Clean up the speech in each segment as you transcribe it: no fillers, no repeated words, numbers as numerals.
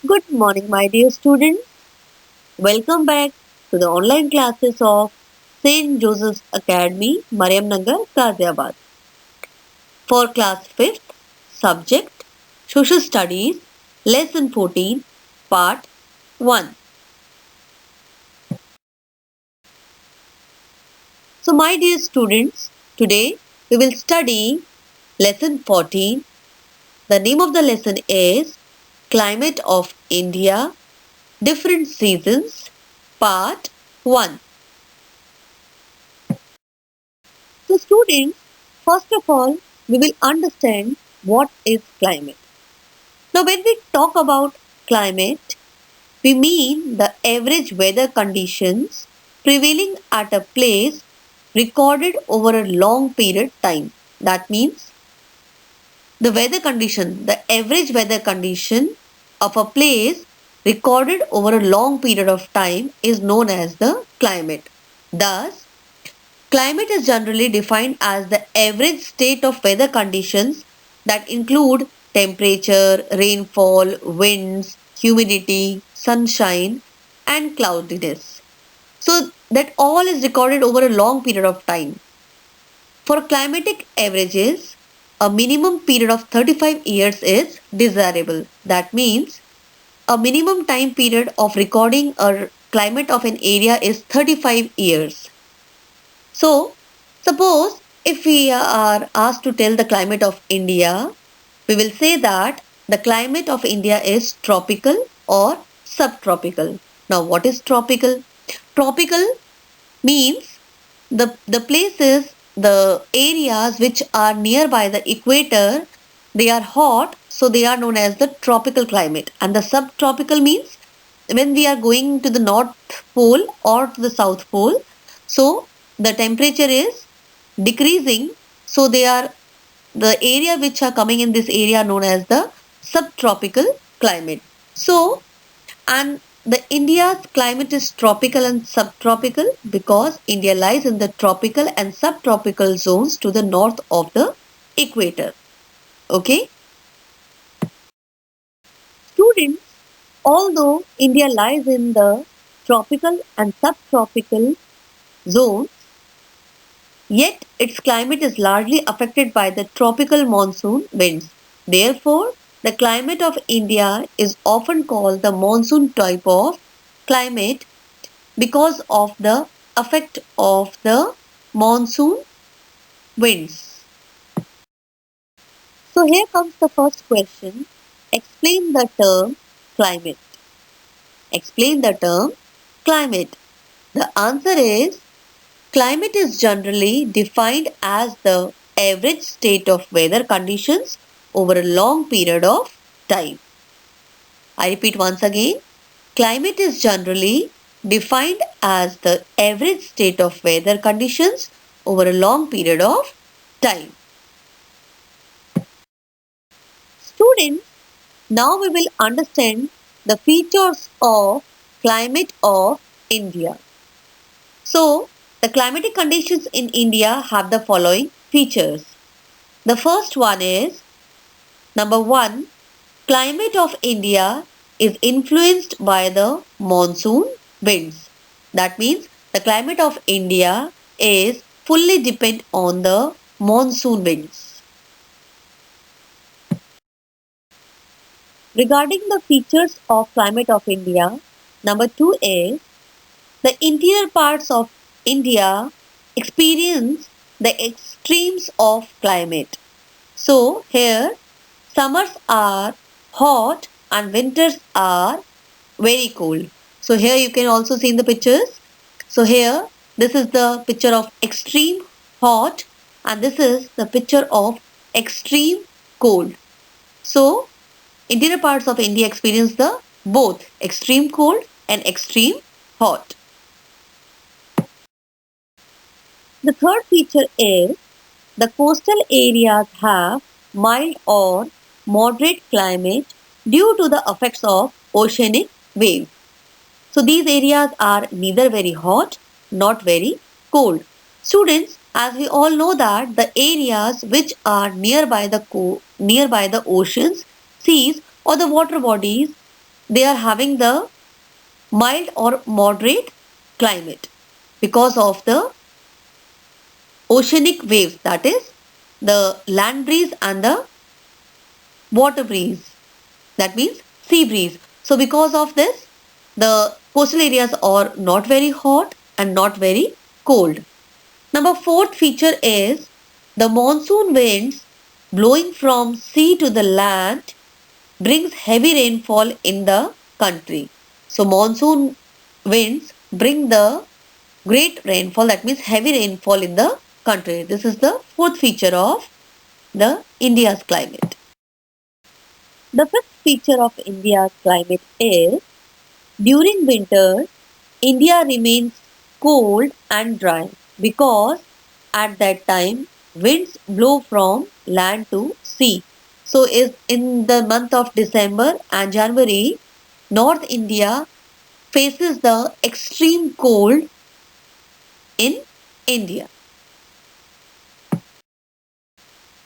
Good morning, my dear students. Welcome back to the online classes of St. Joseph's Academy, Mariam Nagar, Ghaziabad. For class 5th, subject Social Studies, Lesson 14, Part 1. So, my dear students, today we will study Lesson 14. The name of the lesson is Climate of India, Different Seasons, Part 1. So, students, first of all, we will understand what is climate. Now, when we talk about climate, we mean the average weather conditions prevailing at a place recorded over a long period time. That means the average weather condition of a place recorded over a long period of time is known as the climate. Thus, climate is generally defined as the average state of weather conditions that include temperature, rainfall, winds, humidity, sunshine, and cloudiness. So, that all is recorded over a long period of time. For climatic averages, a minimum period of 35 years is desirable. That means a minimum time period of recording a climate of an area is 35 years. So, suppose if we are asked to tell the climate of India, we will say that the climate of India is tropical or subtropical. Now, what is tropical? Tropical means the places, the areas which are nearby the equator, they are hot, so they are known as the tropical climate. And the subtropical means when we are going to the north pole or to the south pole, so the temperature is decreasing, so they are the area which are coming in this area known as the subtropical climate. So, and the India's climate is tropical and subtropical because India lies in the tropical and subtropical zones to the north of the equator. Okay, students, although India lies in the tropical and subtropical zones, yet its climate is largely affected by the tropical monsoon winds. Therefore, the climate of India is often called the monsoon type of climate because of the effect of the monsoon winds. So here comes the first question. Explain the term climate. Explain the term climate. The answer is climate is generally defined as the average state of weather conditions over a long period of time. I repeat once again. Climate is generally defined as the average state of weather conditions over a long period of time. Students, now we will understand the features of climate of India. So, the climatic conditions in India have the following features. The first one is number 1, climate of India is influenced by the monsoon winds. That means the climate of India is fully dependent on the monsoon winds. Regarding the features of climate of India, number 2 is the interior parts of India experience the extremes of climate. So here summers are hot and winters are very cold. So here you can also see in the pictures. So here this is the picture of extreme hot and this is the picture of extreme cold. So interior parts of India experience the both extreme cold and extreme hot. The third feature is the coastal areas have mild or moderate climate due to the effects of oceanic waves. So these areas are neither very hot not very cold. Students, as we all know that the areas which are nearby the oceans, seas or the water bodies, they are having the mild or moderate climate because of the oceanic waves, that is the land breeze and the water breeze, that means sea breeze. So because of this, the coastal areas are not very hot and not very cold. Number fourth feature is the monsoon winds blowing from sea to the land brings heavy rainfall in the country. So monsoon winds bring the great rainfall, that means heavy rainfall in the country. This is the fourth feature of the India's climate. The fifth feature of India's climate is during winter, India remains cold and dry because at that time winds blow from land to sea. So is in the month of December and January, North India faces the extreme cold in India.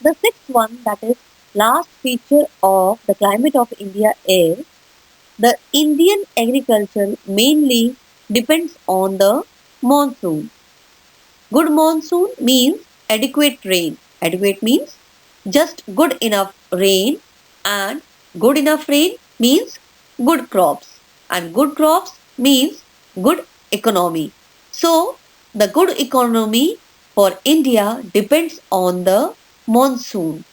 The sixth one, that is last feature of the climate of India, is the Indian agriculture mainly depends on the monsoon. Good monsoon means adequate rain. Adequate means just good enough rain, and good enough rain means good crops, and good crops means good economy. So the good economy for India depends on the monsoon.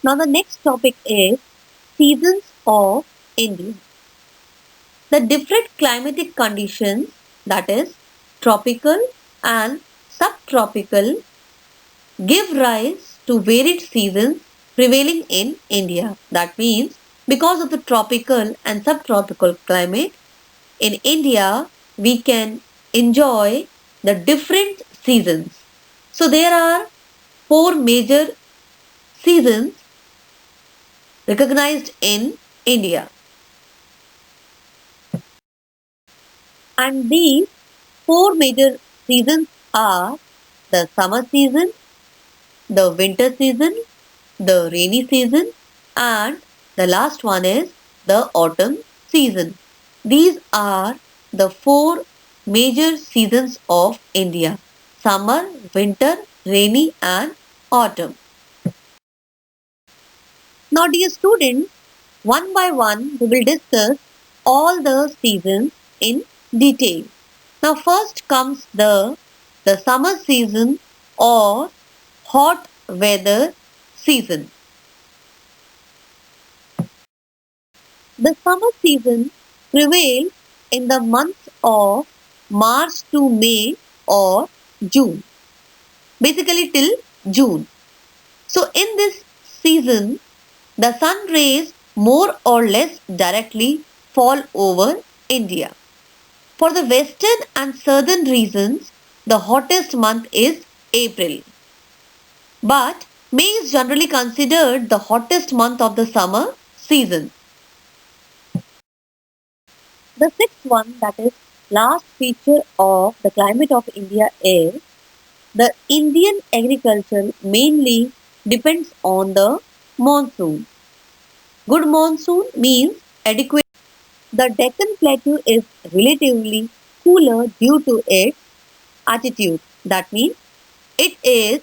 Now the next topic is seasons of India. The different climatic conditions, that is tropical and subtropical, give rise to varied seasons prevailing in India. That means because of the tropical and subtropical climate in India, we can enjoy the different seasons. So there are four major seasons recognized in India, and these four major seasons are the summer season, the winter season, the rainy season, and the last one is the autumn season. These are the four major seasons of India: summer, winter, rainy, and autumn. Now, dear students, one by one we will discuss all the seasons in detail. Now, first comes the summer season or hot weather season. The summer season prevails in the months of March to May or June, basically till June. So, in this season, the sun rays more or less directly fall over India. For the western and southern regions, the hottest month is April. But May is generally considered the hottest month of the summer season. The sixth one, that is last feature of the climate of India, is the Indian agriculture mainly depends on the monsoon. Good monsoon means adequate. The Deccan Plateau is relatively cooler due to its altitude. That means the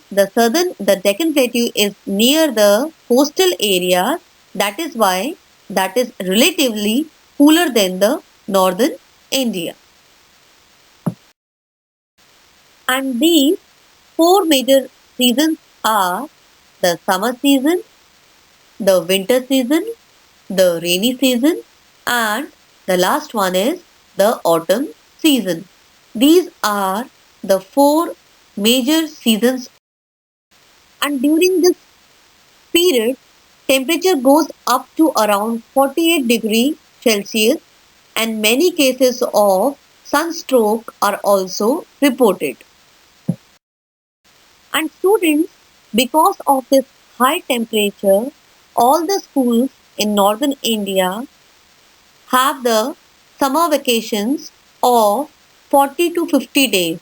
Deccan Plateau is near the coastal areas. That is why that is relatively cooler than the northern India. And these four major seasons are the summer season, the winter season, the rainy season, and the last one is the autumn season. These are the four major seasons, and during this period, temperature goes up to around 48 degrees Celsius, and many cases of sunstroke are also reported. And students, because of this high temperature, all the schools in northern India have the summer vacations of 40 to 50 days,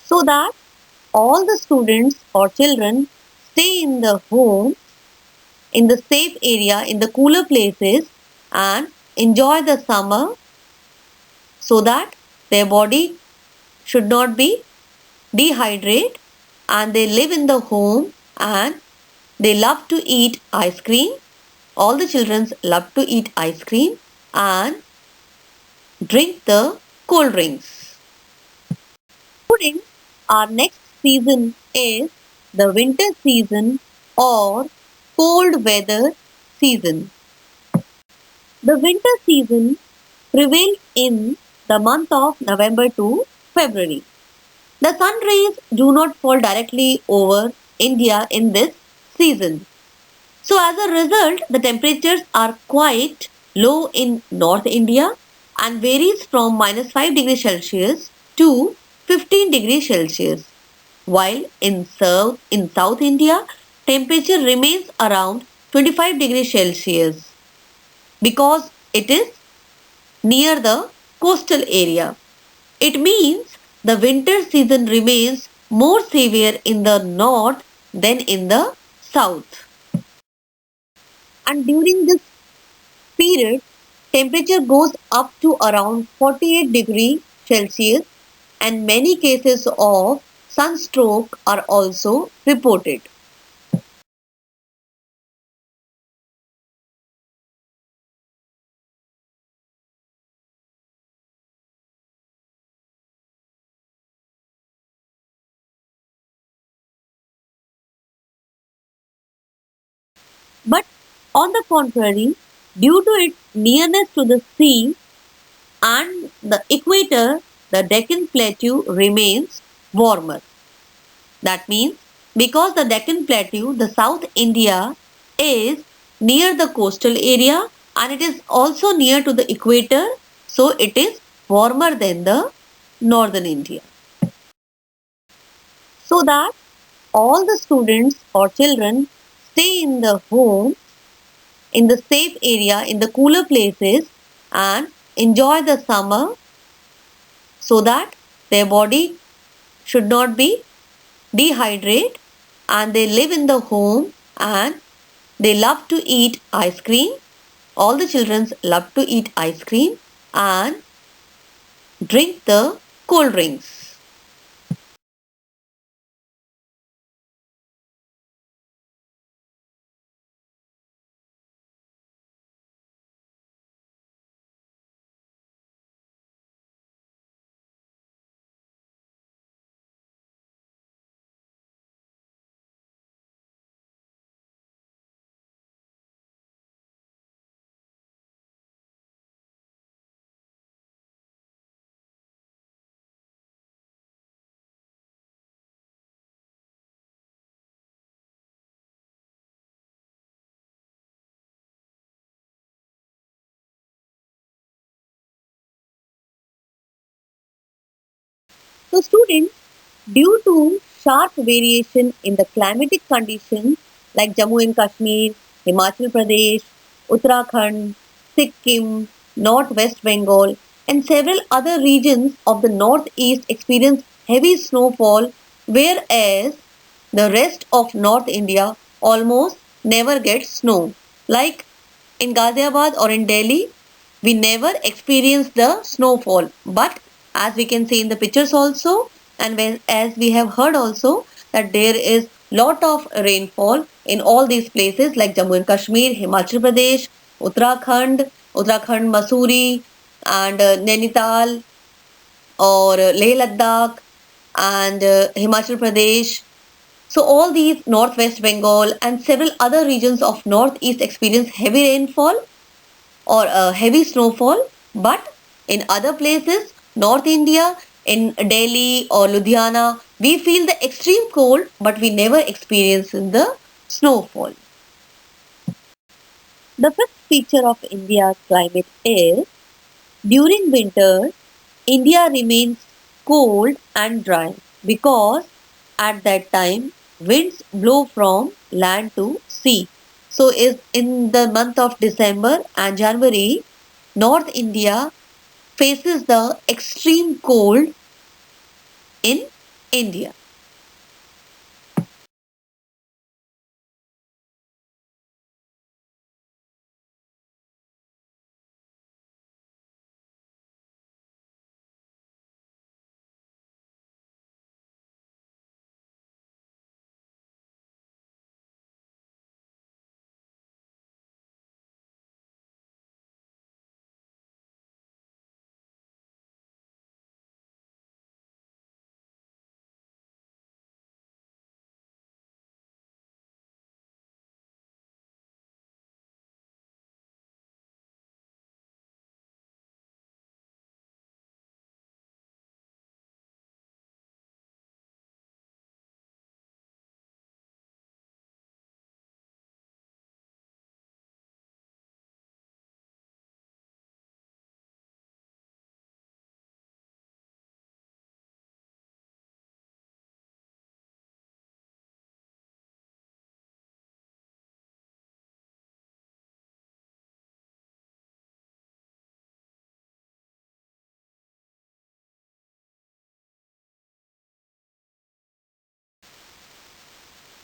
so that all the students or children stay in the home, in the safe area, in the cooler places, and enjoy the summer so that their body should not be dehydrated, and they live in the home and they love to eat ice cream. All the children love to eat ice cream and drink the cold drinks. Students, our next season is the winter season or cold weather season. The winter season prevails in the month of November to February. The sun rays do not fall directly over India in this season. So as a result, the temperatures are quite low in North India and varies from -5 degrees Celsius to 15 degrees Celsius. While in South India, temperature remains around 25 degrees Celsius because it is near the coastal area. It means the winter season remains more severe in the north than in the south. And during this period, temperature goes up to around 48 degrees Celsius and many cases of sunstroke are also reported. But on the contrary, due to its nearness to the sea and the equator, the Deccan Plateau remains warmer. That means because the Deccan Plateau, the South India, is near the coastal area and it is also near to the equator, so it is warmer than the northern India. So that all the students or children stay in the home, in the safe area, in the cooler places, and enjoy the summer so that their body should not be dehydrated and they live in the home and they love to eat ice cream. All the children love to eat ice cream and drink the cold drinks. So, students, due to sharp variation in the climatic conditions like Jammu and Kashmir, Himachal Pradesh, Uttarakhand, Sikkim, North West Bengal, and several other regions of the northeast experience heavy snowfall, whereas the rest of North India almost never gets snow. Like in Ghaziabad or in Delhi, we never experience the snowfall. But as we can see in the pictures also, and as we have heard also, that there is lot of rainfall in all these places like Jammu and Kashmir, Himachal Pradesh, Uttarakhand, Masuri, and Nainital or Leh Ladakh and Himachal Pradesh. So all these Northwest Bengal and several other regions of Northeast experience heavy rainfall or heavy snowfall, but in other places, North India, in Delhi or Ludhiana, we feel the extreme cold, but we never experience the snowfall. The fifth feature of India's climate is during winter, India remains cold and dry because at that time winds blow from land to sea. So is in the month of December and January, North India faces the extreme cold in India.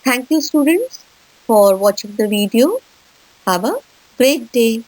Thank you students for watching the video. Have a great day.